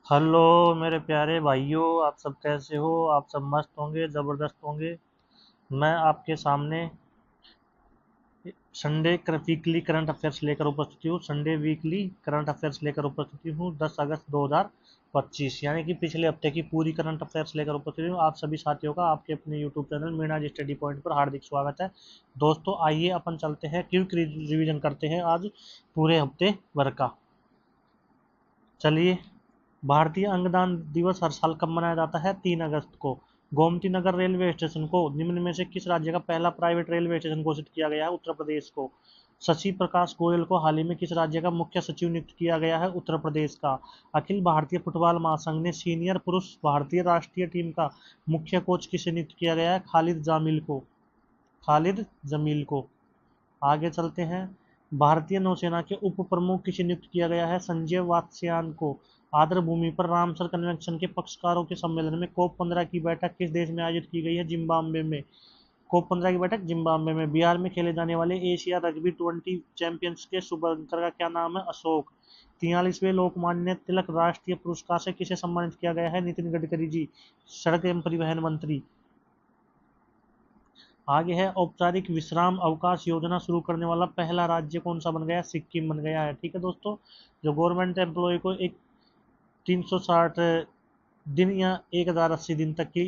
Hello मेरे प्यारे भाइयों, आप सब कैसे हो? आप सब मस्त होंगे, ज़बरदस्त होंगे। मैं आपके सामने वीकली करंट अफेयर्स लेकर उपस्थित हूँ। संडे वीकली करंट अफेयर्स लेकर उपस्थित हूँ 10 अगस्त 2025, यानी कि पिछले हफ्ते की पूरी करंट अफेयर्स लेकर उपस्थित हूँ। आप सभी साथियों का आपके अपने यूट्यूब चैनल मीनाज स्टडी पॉइंट पर हार्दिक स्वागत है। दोस्तों, आइए अपन चलते हैं, क्विक रिवीजन करते हैं आज पूरे हफ्ते भर का। चलिए, भारतीय अंगदान दिवस हर साल कब मनाया जाता है? 3 अगस्त को। गोमती नगर रेलवे स्टेशन को निम्न में से किस राज्य का पहला प्राइवेट रेलवे स्टेशन घोषित किया गया है? उत्तर प्रदेश को। शशि प्रकाश गोयल को हाल ही में किस राज्य का मुख्य सचिव नियुक्त किया गया है? उत्तर प्रदेश का। अखिल भारतीय फुटबॉल महासंघ ने सीनियर पुरुष भारतीय राष्ट्रीय टीम का मुख्य कोच किसे नियुक्त किया गया है? खालिद जामिल को। खालिद जमील को। आगे चलते हैं। भारतीय नौसेना के उप प्रमुख किसे नियुक्त किया गया है? संजय वात्स्यायन को। आर्द्र भूमि पर रामसर कन्वेंशन के पक्षकारों के सम्मेलन में कोप 15 की बैठक किस देश में आयोजित की गई है? जिम्बाब्वे में। कोप 15 की बैठक जिम्बाब्वे में। बिहार में खेले जाने वाले एशिया रग्बी 20 चैंपियंस के शुभ अंकर का क्या नाम है? अशोक। 43वें लोकमान्य तिलक राष्ट्रीय पुरस्कार से किसे सम्मानित किया गया है? नितिन गडकरी जी, सड़क एवं परिवहन मंत्री। आगे है, औपचारिक विश्राम अवकाश योजना शुरू करने वाला पहला राज्य कौन सा बन गया? सिक्किम बन गया है। ठीक है दोस्तों, जो गवर्नमेंट एम्प्लॉय को एक 360 दिन या 1080 दिन तक की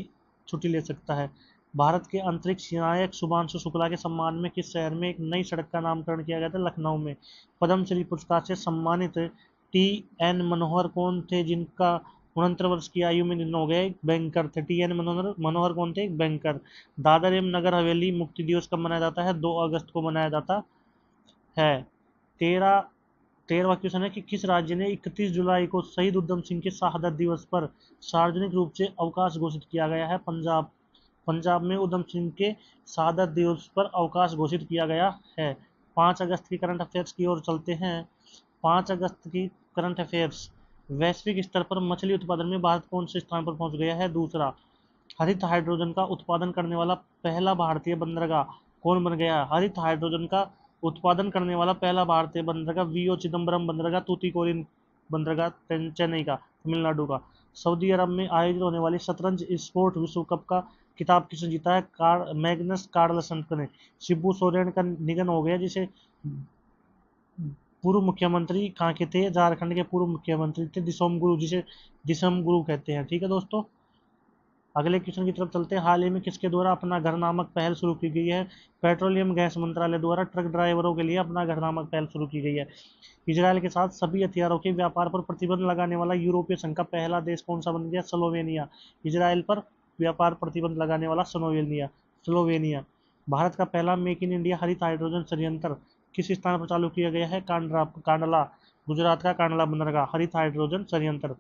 छुट्टी ले सकता है। भारत के अंतरिक्ष नायक शुभांशु शुक्ला के सम्मान में किस शहर में एक नई सड़क का नामकरण किया गया था? लखनऊ में। पद्मश्री पुरस्कार से सम्मानित टी एन मनोहर कौन थे, जिनका 69 वर्ष की आयु में निधन हो गया? एक बैंकर थे। टी एन मनोहर मनोहर कौन थे? एक बैंकर। दादर एवं नगर हवेली मुक्ति दिवस कब मनाया जाता है? 2 अगस्त को मनाया जाता है। तेरह 13वां क्वेश्चन है कि किस राज्य ने 31 जुलाई को शहीद उधम सिंह के शहादत दिवस पर सार्वजनिक रूप से अवकाश घोषित किया गया है? पंजाब। पंजाब में उधम सिंह के शहादत दिवस पर अवकाश घोषित किया गया है। 5 अगस्त की करंट अफेयर्स की ओर चलते हैं। 5 अगस्त की करंट अफेयर्स। वैश्विक स्तर पर मछली उत्पादन में भारत कौन से स्थान पर पहुंच गया है? दूसरा। हरित हाइड्रोजन का उत्पादन करने वाला पहला भारतीय बंदरगाह कौन बन गया? हरित हाइड्रोजन का उत्पादन करने वाला पहला भारतीय बंदरगाह वीओ चिदम्बरम बंदरगाह, तूतीकोरिन बंदरगाह, चेन्नई का, तमिलनाडु का। सऊदी अरब में आयोजित होने वाली शतरंज स्पोर्ट विश्व कप का खिताब किसने जीता है? मैग्नस कार्लसन ने। शिबू सोरेन का निधन हो गया, जिसे पूर्व मुख्यमंत्री कहाँ के थे? झारखंड के पूर्व मुख्यमंत्री थे दिसोम गुरु, जिसे दिसम गुरु कहते हैं। ठीक है दोस्तों, अगले क्वेश्चन की तरफ चलते हैं। हाल ही में किसके द्वारा अपना घर नामक पहल शुरू की गई है? पेट्रोलियम गैस मंत्रालय द्वारा ट्रक ड्राइवरों के लिए अपना घर नामक पहल शुरू की गई है। इजरायल के साथ सभी हथियारों के व्यापार पर प्रतिबंध लगाने वाला यूरोपीय संघ का पहला देश कौन सा बन गया? स्लोवेनिया। इजरायल पर व्यापार प्रतिबंध लगाने वाला स्लोवेनिया। स्लोवेनिया। भारत का पहला मेक इन इंडिया हरित हाइड्रोजन संयंत्र किस स्थान पर चालू किया गया है? कांडला। गुजरात का कांडला बंदरगाह, हरित हाइड्रोजन संयंत्र।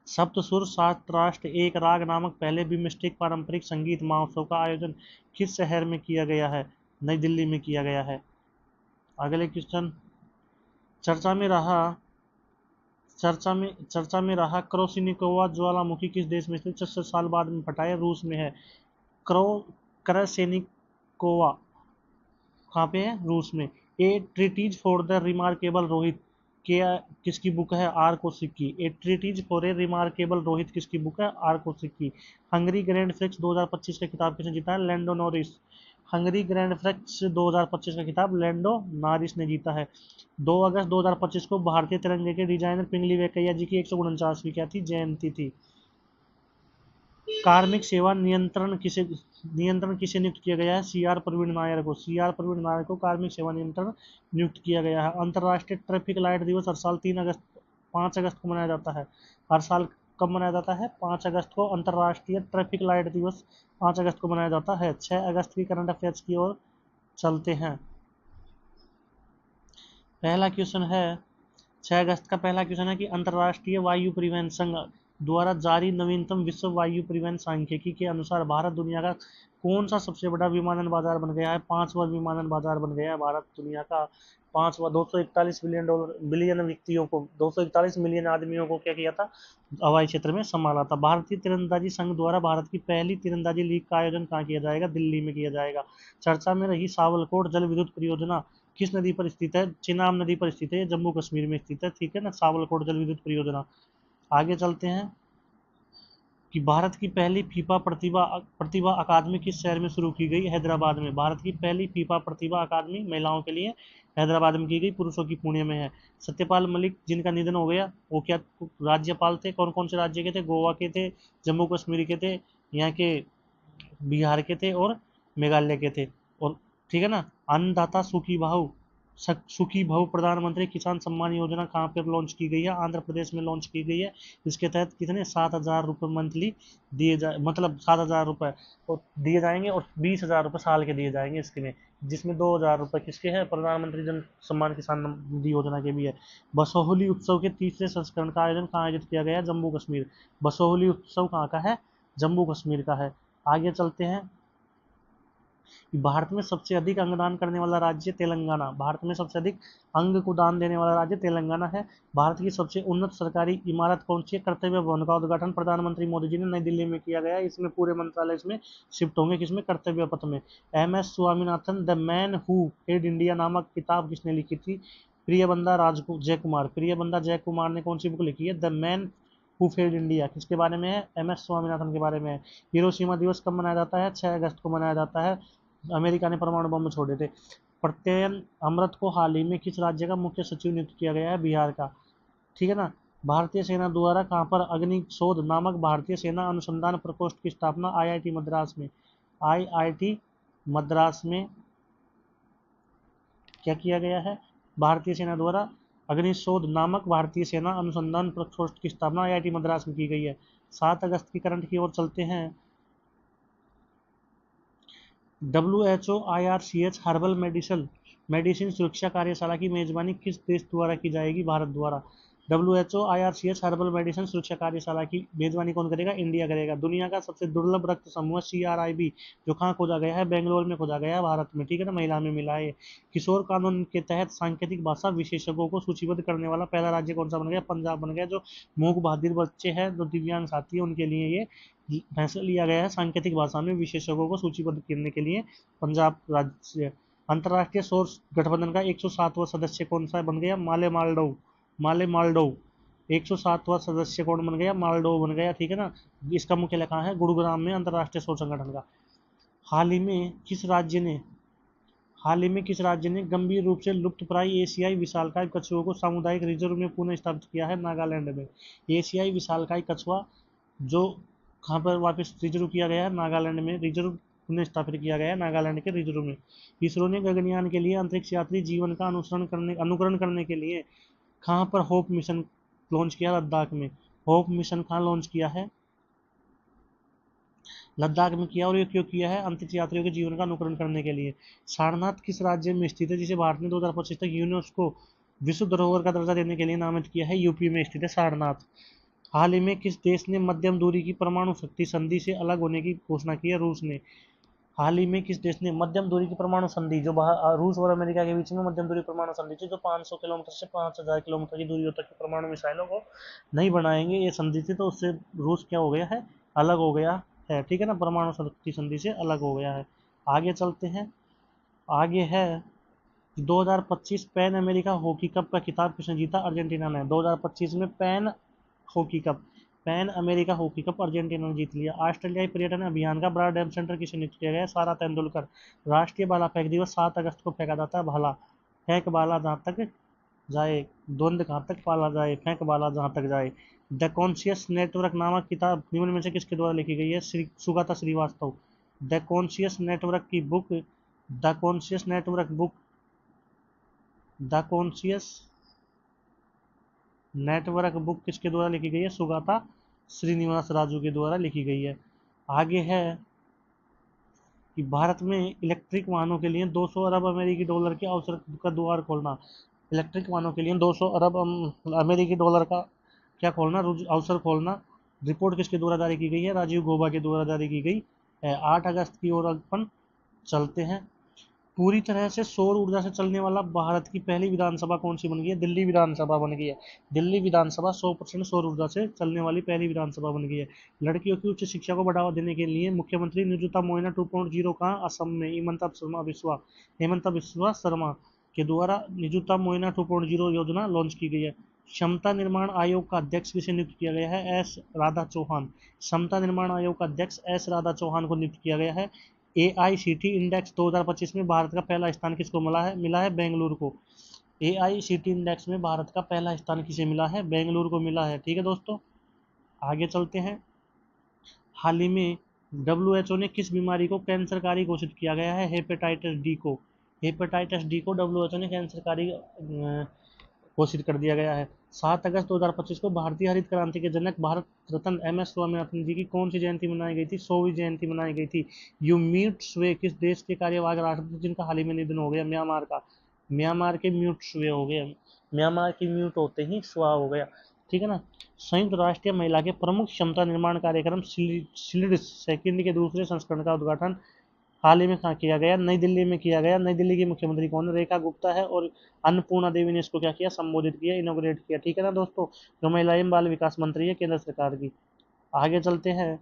सप्त सुर सात राष्ट्र एक राग नामक पहले बिम्स्टेक पारंपरिक संगीत महोत्सव का आयोजन किस शहर में किया गया है? नई दिल्ली में किया गया है। अगले क्वेश्चन। चर्चा में रहा चर्चा में रहा क्रोसिनिकोवा ज्वालामुखी किस देश में स्थित? 66 साल बाद में फटा है, रूस में है। क्रो क्रसेनिकोवा कहाँ पे है? रूस में। A treatise for the remarkable Rohit के किसकी बुक है? आर कौशिक की। A treatise for a remarkable Rohit किसकी बुक है? आर कौशिक की। हंगरी ग्रैंड प्रिक्स 2025 का खिताब किसने जीता है? Lando Norris. Hungary Grand Prix 2025 का खिताब लैंडो नॉरिस ने जीता है। 2 अगस्त 2025 को भारतीय तिरंगे के डिजाइनर पिंगली वेंकैया जी की 149वीं क्या थी? जयंती थी। कार्मिक सेवा नियंत्रण किसे नियुक्त किया गया है? सी आर प्रवीण नायर को। सी आर प्रवीण नायर को कार्मिक सेवा नियंत्रण नियुक्त किया गया है। अंतर्राष्ट्रीय ट्रैफिक लाइट दिवस हर साल 5 अगस्त को मनाया जाता है। हर साल कब मनाया जाता है? 5 अगस्त को अंतर्राष्ट्रीय ट्रैफिक लाइट दिवस 5 अगस्त को मनाया जाता है। 6 अगस्त की करंट अफेयर्स की ओर चलते हैं। पहला क्वेश्चन है, 6 अगस्त का पहला क्वेश्चन है कि अंतर्राष्ट्रीय वायु परिवहन संघ द्वारा जारी नवीनतम विश्व वायु परिवहन सांख्यिकी के अनुसार भारत दुनिया का कौन सा सबसे बड़ा विमानन बाजार बन गया है? 5वां विमानन बाजार बन गया है भारत दुनिया का 5वां। 241 बिलियन व्यक्तियों को, 241 मिलियन आदमियों को क्या किया था? हवाई क्षेत्र में संभाला था। भारतीय तीरंदाजी संघ द्वारा भारत की पहली तीरंदाजी लीग का आयोजन कहाँ किया जाएगा? दिल्ली में किया जाएगा। चर्चा में रही सावलकोट जल विद्युत परियोजना किस नदी पर स्थित है? चिनाब नदी पर स्थित है, जम्मू कश्मीर में स्थित है। ठीक है ना, सावलकोट जल विद्युत परियोजना। आगे चलते हैं कि भारत की पहली फीफा प्रतिभा प्रतिभा अकादमी किस शहर में शुरू की गई? हैदराबाद में। भारत की पहली फीफा प्रतिभा अकादमी महिलाओं के लिए हैदराबाद में की गई, पुरुषों की पुणे में है। सत्यपाल मलिक जिनका निधन हो गया, वो क्या राज्यपाल थे? कौन कौन से राज्य के थे? गोवा के थे, जम्मू कश्मीर के थे, यहाँ के बिहार के थे और मेघालय के थे। और ठीक है ना। अन्नदाता सुखी भाऊ प्रधानमंत्री किसान सम्मान योजना कहाँ पर लॉन्च की गई है? आंध्र प्रदेश में लॉन्च की गई है। इसके तहत कितने 7,000 रुपये मंथली दिए जाए, मतलब 7,000 रुपये और दिए जाएंगे और 20,000 रुपये साल के दिए जाएंगे इसके में, जिसमें 2,000 रुपये किसके हैं? प्रधानमंत्री जन सम्मान किसान निधि योजना के भी है। बसोहली उत्सव के तीसरे संस्करण का आयोजन कहाँ आयोजित किया गया है? जम्मू कश्मीर। बसोहली उत्सव कहाँ का है? जम्मू कश्मीर का है। आगे चलते हैं कि भारत में सबसे अधिक अंगदान करने वाला राज्य तेलंगाना। भारत में सबसे अधिक अंग को दान देने वाला राज्य तेलंगाना है। भारत की सबसे उन्नत सरकारी इमारत कौन सी है? कर्तव्य भवन का उद्घाटन प्रधानमंत्री मोदी जी ने नई दिल्ली में किया गया है। इसमें पूरे मंत्रालय इसमें शिफ्ट होंगे, किसमें? कर्तव्य पथ में। M S Swaminathan the man who fed India नामक किताब किसने लिखी थी? प्रियबंदा जयकुमार। प्रियबंदा जयकुमार ने कौन सी बुक लिखी है? The man who fed India. किसके बारे में है? एम एस स्वामीनाथन के बारे में है। हिरोशिमा दिवस कब मनाया जाता है? 6 अगस्त को मनाया जाता है। अमेरिका ने परमाणु बम छोड़े थे। प्रत्ययन अमृत को हाल ही में किस राज्य का मुख्य सचिव नियुक्त किया गया है? बिहार का। ठीक है ना। भारतीय सेना द्वारा कहाँ पर अग्निशोध नामक भारतीय सेना अनुसंधान प्रकोष्ठ की स्थापना? आईआईटी मद्रास में। आईआईटी मद्रास में क्या किया गया है? भारतीय सेना द्वारा अग्निशोध नामक भारतीय सेना अनुसंधान प्रकोष्ठ की स्थापना आईआईटी मद्रास में की गई है। 7 अगस्त की करंट की ओर चलते हैं। WHO IRCH हर्बल मेडिसिन सुरक्षा कार्यशाला की मेजबानी किस देश द्वारा की जाएगी? भारत द्वारा। WHO IRCH हर्बल मेडिसिन सुरक्षा कार्यशाला की मेजबानी कौन करेगा? इंडिया करेगा। दुनिया का सबसे दुर्लभ रक्त समूह CRIB जो कहाँ खोजा गया है? बेंगलोर में खोजा गया है, भारत में। ठीक है ना, महिला में मिला है। किशोर कानून के तहत सांकेतिक भाषा विशेषज्ञों को सूचीबद्ध करने वाला पहला राज्य कौन सा बन गया? पंजाब बन गया। जो मूक बधिर बच्चे हैं, जो दिव्यांग साथी है, उनके लिए ये फैसला लिया गया है सांकेतिक भाषा में विशेषज्ञों को सूचीबद्ध करने के लिए। पंजाब राज्य। अंतर्राष्ट्रीय सौर गठबंधन का 107वां सदस्य कौन सा बन गया? माले मालडोव 107वां सदस्य कौन बन गया? मालडोव बन गया। ठीक है ना। इसका मुख्यालय कहाँ है? गुरुग्राम में, अंतर्राष्ट्रीय सौर संगठन का। हाल ही में किस राज्य ने गंभीर रूप से लुप्तप्राय एशियाई विशालकाय कछुओं को सामुदायिक रिजर्व में पुनः स्थापित किया है? नागालैंड में। एशियाई विशालकाय कछुआ जो कहाँ पर वापस रिजर्व किया गया है? नागालैंड में रिजर्व पुनः स्थापित किया गया है, नागालैंड के रिजर्व में। इसरो ने गगनयान के लिए अंतरिक्ष यात्री जीवन का अनुकरण करने के लिए कहाँ पर होप मिशन लॉन्च किया? लद्दाख में। होप मिशन कहाँ लॉन्च किया है? लद्दाख में किया। और ये क्यों किया है? अंतरिक्ष यात्रियों के जीवन का अनुकरण करने के लिए। सारनाथ किस राज्य में स्थित है, जिसे भारत ने 2025 तक यूनेस्को विश्व धरोहर का दर्जा देने के लिए नामित किया है? यूपी में स्थित है सारनाथ। हाल ही में किस देश ने मध्यम दूरी की परमाणु शक्ति संधि से अलग होने की घोषणा की है? रूस ने। हाल ही में किस देश ने मध्यम दूरी की परमाणु संधि, जो रूस और अमेरिका के बीच में मध्यम दूरी परमाणु संधि थी, जो 500 किलोमीटर से 5,000 किलोमीटर की दूरी तक की परमाणु मिसाइलों को नहीं बनाएंगे, ये संधि थी, तो उससे रूस क्या हो गया है? अलग हो गया है। ठीक है ना, परमाणु शक्ति संधि से अलग हो गया है। आगे चलते हैं। आगे है 2025 पैन अमेरिका हॉकी कप का खिताब किसने जीता? अर्जेंटीना ने। 2025 में pan America hockey cup Argentina ने जीत लिया। ऑस्ट्रेलियाई पर्यटन अभियान का ब्रॉडबैंड सेंटर किसे नियुक्त किया गया? सारा तेंदुलकर। राष्ट्रीय भाला फेंक दिवस 7 अगस्त को फेंका जाता है भाला। फेंक भाला जहाँ तक जाए, द्वंद कहाँ तक पाला जाए, फेंक भाला जहाँ तक जाए। द कॉन्शियस नेटवर्क नामक किताब निम्न में से किसके द्वारा लिखी गई है? Sugata Srivastava. The conscious network की book the conscious network book the conscious network book किसके द्वारा लिखी गई है? सुगाता श्रीनिवास राजू के द्वारा लिखी गई है। आगे है कि भारत में इलेक्ट्रिक वाहनों के लिए 200 अरब अमेरिकी डॉलर के अवसर का द्वार खोलना। इलेक्ट्रिक वाहनों के लिए 200 अरब अमेरिकी डॉलर का क्या खोलना? अवसर खोलना। रिपोर्ट किसके द्वारा जारी की गई है? राजीव गौबा के द्वारा जारी की गई है। 8 अगस्त की ओर अपन चलते हैं। पूरी तरह से सौर ऊर्जा से चलने वाला भारत की पहली विधानसभा कौन सी बन गई है? दिल्ली विधानसभा बन गई है। दिल्ली विधानसभा 100% सौर ऊर्जा से चलने वाली पहली विधानसभा बन गई है। लड़कियों की उच्च शिक्षा को बढ़ावा देने के लिए मुख्यमंत्री निजुता मोइना 2.0 का असम में हेमंता बिस्वा शर्मा के द्वारा निजुता मोइना 2.0 योजना लॉन्च की गई है। क्षमता निर्माण आयोग का अध्यक्ष किसे नियुक्त किया गया है? एस राधा चौहान। क्षमता निर्माण आयोग का अध्यक्ष एस राधा चौहान को नियुक्त किया गया है। AICT इंडेक्स 2025 में भारत का पहला स्थान किसको मिला है बेंगलुरु को। AICT इंडेक्स में भारत का पहला स्थान किसे मिला है? बेंगलुरु को मिला है। ठीक है दोस्तों, आगे चलते हैं। हाल ही में WHO ने किस बीमारी को कैंसरकारी घोषित किया गया है? हेपेटाइटिस डी को। हेपेटाइटिस डी को WHO ने कैंसरकारी घोषित कर दिया गया है। 7 अगस्त 2025 को भारतीय हरित क्रांति के जनक भारत रत्न MS स्वामीनाथन जी की कौन सी जयंती मनाई गई थी? 100वीं जयंती मनाई गई थी। म्यूट स्वे किस देश के कार्यवाहक राष्ट्रपति जिनका हाल ही में निधन हो गया? म्यांमार का। म्यांमार के म्यूट स्वे हो गए। म्यांमार की म्यूट होते ही स्वा हो गया। ठीक है ना। संयुक्त राष्ट्र महिला के प्रमुख क्षमता निर्माण कार्यक्रम सिलिड्स सेकंड के दूसरे संस्करण का उद्घाटन हाल ही में कहाँ किया गया? नई दिल्ली में किया गया। नई दिल्ली की मुख्यमंत्री कौन है? रेखा गुप्ता है। और अन्नपूर्णा देवी ने इसको क्या किया? संबोधित किया, इनोग्रेट किया। ठीक है ना दोस्तों, जो महिला एवं बाल विकास मंत्री है केंद्र सरकार की। आगे चलते हैं।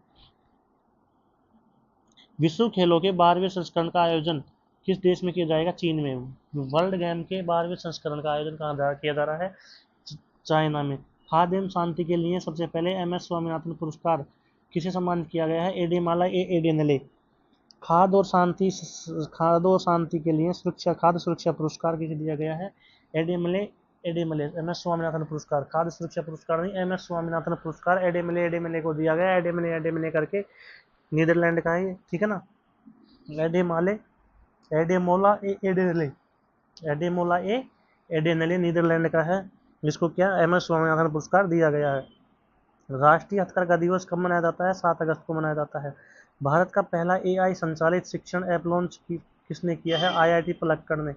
विश्व खेलों के 12वें संस्करण का आयोजन किस देश में किया जाएगा? चीन में। वर्ल्ड गेम के 12वें संस्करण का आयोजन कहाँ किया जा रहा है? चाइना में। खाद्य एवं शांति के लिए सबसे पहले MS स्वामीनाथन पुरस्कार किसे सम्मानित किया गया है? एडेमाला एडेनले। खाद्य और शांति के लिए खाद्य सुरक्षा पुरस्कार किसे दिया गया है? एडेमले MS स्वामीनाथन पुरस्कार। खाद्य सुरक्षा पुरस्कार नहीं, MS स्वामीनाथन पुरस्कार एडेमले को दिया गया। एडेमले करके नीदरलैंड का है। ठीक है ना। एडेमोला एडेनले नीदरलैंड का है, जिसको क्या MS स्वामीनाथन पुरस्कार दिया गया है। राष्ट्रीय हथकरघा दिवस कब मनाया जाता है? 7 अगस्त को मनाया जाता है। भारत का पहला AI संचालित शिक्षण ऐप लॉन्च किसने किया है? IIT पलक्कड़ ने।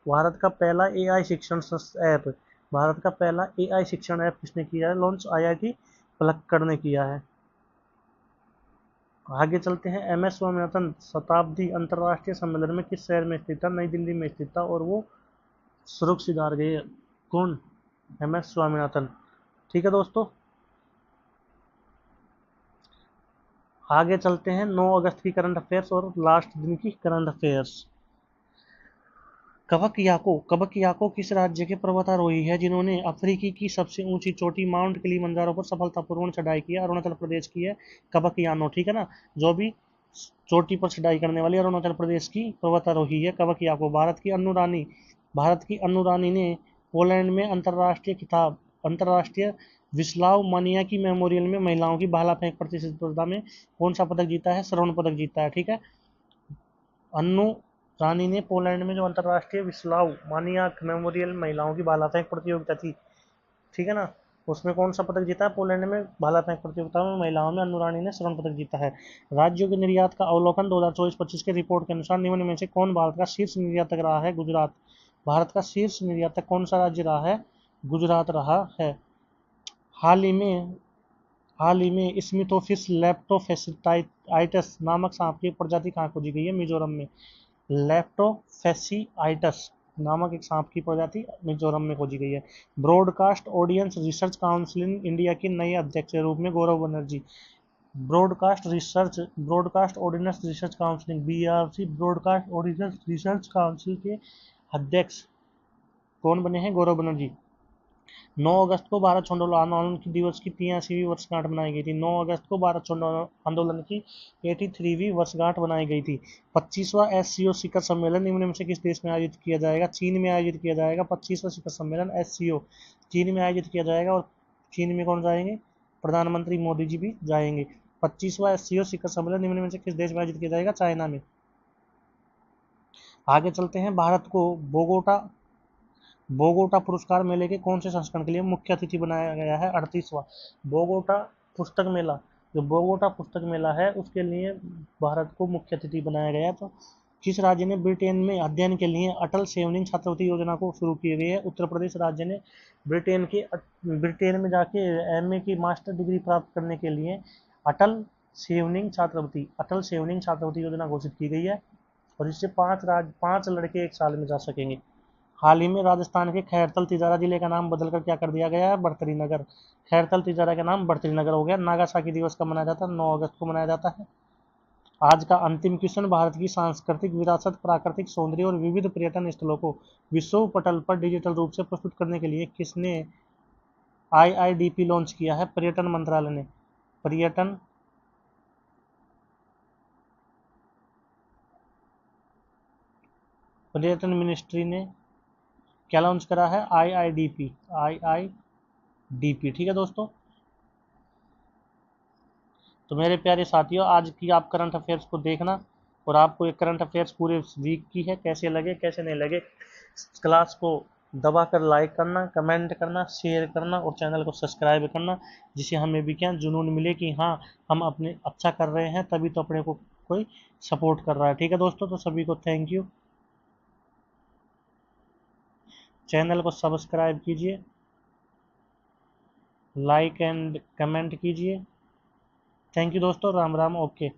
भारत का पहला AI शिक्षण ऐप भारत का पहला AI शिक्षण ऐप किसने किया है लॉन्च? IIT पलक्कड़ ने किया है। आगे चलते हैं। MS स्वामीनाथन शताब्दी अंतर्राष्ट्रीय सम्मेलन में किस शहर में स्थित था? नई दिल्ली में स्थित था। और वो स्वरूप सिधार गए। कौन? MS स्वामीनाथन। ठीक है दोस्तों, आगे चलते हैं। 9 अगस्त की करंट अफेयर्स और लास्ट दिन की करंट अफेयर्स। कबक याको किस राज्य के पर्वतारोही है जिन्होंने अफ्रीकी की सबसे ऊंची चोटी माउंट किलिमंजारो पर सफलतापूर्वक चढ़ाई की है? अरुणाचल प्रदेश की है कबक यानो। ठीक है ना। जो भी चोटी पर चढ़ाई करने वाली अरुणाचल प्रदेश की पर्वतारोही है कबक याको। भारत की अनु रानी ने पोलैंड में अंतर्राष्ट्रीय विस्लाव मानियाकी मेमोरियल में महिलाओं की भाला फेंक प्रतिस्पर्धा में कौन सा पदक जीता है? स्वर्ण पदक जीता है। ठीक है। अन्नू रानी ने पोलैंड में जो अंतर्राष्ट्रीय विस्लाव मानियाक मेमोरियल महिलाओं की भाला फेंक प्रतियोगिता थी, ठीक है ना, उसमें कौन सा पदक जीता है? पोलैंड में भाला फेंक प्रतियोगिता में महिलाओं में अन्नू रानी ने स्वर्ण पदक जीता है। राज्यों के निर्यात का अवलोकन 2024-25 के रिपोर्ट के अनुसार निम्न में से कौन भारत का शीर्ष निर्यातक रहा है? गुजरात। भारत का शीर्ष निर्यातक कौन सा राज्य रहा है? गुजरात रहा है। हाल ही में स्मिथोफिस लेप्टोफेसिटाइटस नामक सांप की प्रजाति कहाँ खोजी गई है? मिजोरम में। लेप्टोफेसिटाइटस नामक एक सांप की प्रजाति मिजोरम में खोजी गई है। Broadcast audience research council India के नए अध्यक्ष के रूप में Gaurav Banerjee. Broadcast ordinance research council BRC broadcast ordinance research council के अध्यक्ष कौन बने हैं? गौरव बनर्जी। 9 अगस्त को भारत छोड़ो आंदोलन की दिवस की 83वीं वर्षगांठ मनाई गई थी। 9 अगस्त को भारत छोड़ो आंदोलन की 83वीं वर्षगांठ मनाई गई थी। 25वां SCO शिखर सम्मेलन निम्न में से किस देश में आयोजित किया जाएगा? चीन में आयोजित किया जाएगा। 25वां शिखर सम्मेलन SCO चीन में आयोजित किया जाएगा। और चीन में कौन जाएंगे? प्रधानमंत्री मोदी जी भी जाएंगे। 25वां SCO शिखर सम्मेलन निम्न में से किस देश में आयोजित किया जाएगा? चाइना में। आगे चलते हैं। भारत को बोगोटा पुरस्कार मेले के कौन से संस्करण के लिए मुख्य अतिथि बनाया गया है? 38वां बोगोटा पुस्तक मेला। जो बोगोटा पुस्तक मेला है उसके लिए भारत को मुख्य अतिथि बनाया गया। तो किस राज्य ने ब्रिटेन में अध्ययन के लिए अटल सेवनिंग छात्रवृत्ति योजना को शुरू की गई है? उत्तर प्रदेश राज्य ने ब्रिटेन में जाके MA की मास्टर डिग्री प्राप्त करने के लिए अटल सेवनिंग छात्रवृत्ति योजना घोषित की गई है। और इससे 5 लड़के एक साल में जा सकेंगे। हाल ही में राजस्थान के खैरतल तिजारा जिले का नाम बदलकर क्या कर दिया गया है? बड़तरीनगर। खैरतल तिजारा का नाम बड़तरीनगर हो गया। नागासाकी दिवस कब मनाया जाता है? 9 अगस्त को मनाया जाता है। आज का अंतिम क्वेश्चन, भारत की सांस्कृतिक विरासत, प्राकृतिक सौंदर्य और विविध पर्यटन स्थलों को विश्व पटल पर डिजिटल रूप से प्रस्तुत करने के लिए किसने आईआईडीपी लॉन्च किया है? पर्यटन मंत्रालय ने। पर्यटन पर्यटन मिनिस्ट्री ने क्या लॉन्च करा है? आईआईडीपी। आईआईडीपी, ठीक है दोस्तों। तो मेरे प्यारे साथियों, आज की आप करंट अफेयर्स को देखना, और आपको ये करंट अफेयर्स पूरे वीक की है, कैसे लगे कैसे नहीं लगे, क्लास को दबा कर लाइक करना, कमेंट करना, शेयर करना और चैनल को सब्सक्राइब करना, जिससे हमें भी क्या जुनून मिले कि हाँ, हम अपने अच्छा कर रहे हैं, तभी तो अपने को कोई सपोर्ट कर रहा है। ठीक है दोस्तों, तो सभी को थैंक यू। चैनल को सब्सक्राइब कीजिए, लाइक एंड कमेंट कीजिए। थैंक यू दोस्तों, राम राम, ओके।